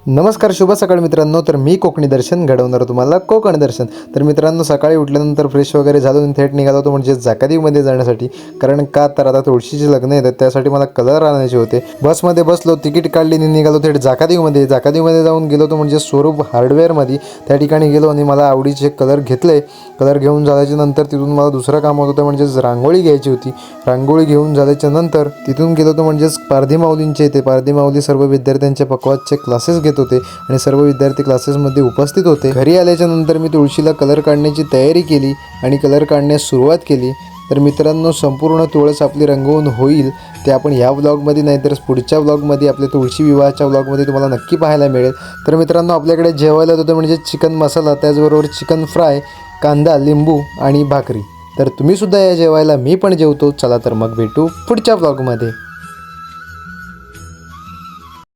नमस्कार, शुभ सकाळ मित्रांनो. तर मी कोकणी दर्शन घडवणार तुम्हाला कोकण दर्शन. तर मित्रांनो, सकाळी उठल्यानंतर फ्रेश वगैरे झालो थेट निघालो होतो म्हणजे जाकादेवीमध्ये जाण्यासाठी. कारण का तर आता तुळशीचे लग्न आहे, त्यासाठी मला कलर आणायचे होते. बसमध्ये बसलो, तिकीट काढली आणि निघालो थेट जाकादेवीमध्ये. जाकादेवीमध्ये जाऊन गेलो होतो म्हणजे स्वरूप हार्डवेअरमध्ये. त्या ठिकाणी गेलो आणि मला आवडीचे कलर घेतले. कलर घेऊन झाल्याच्या नंतर तिथून मला दुसरं काम होतं म्हणजेच रांगोळी घ्यायची होती. रांगोळी घेऊन झाल्याच्या नंतर तिथून गेलो होतो म्हणजेच पारधी माऊलींचे. ते पारधी माऊली सर्व विद्यार्थ्यांचे पकवाजचे क्लासेस घेत होते आणि सर्व विद्यार्थी क्लासेसमध्ये उपस्थित होते. घरी आल्याच्या नंतर मी तुळशीला कलर काढण्याची तयारी केली आणि कलर काढण्यास सुरुवात केली. तर मित्रांनो, संपूर्ण तुळस आपली रंगवून होईल ते आपण ह्या व्लॉगमध्ये नाही तर पुढच्या व्लॉगमध्ये आपल्या तुळशी विवाहाच्या व्लॉगमध्ये तुम्हाला नक्की पाहायला मिळेल. तर मित्रांनो, आपल्याकडे जेवायला होतं म्हणजे चिकन मसाला, त्याचबरोबर चिकन फ्राय, कांदा, लिंबू आणि भाकरी. तर तुम्हीसुद्धा या जेवायला, मी पण जेवतो. चला तर मग भेटू पुढच्या व्लॉगमध्ये.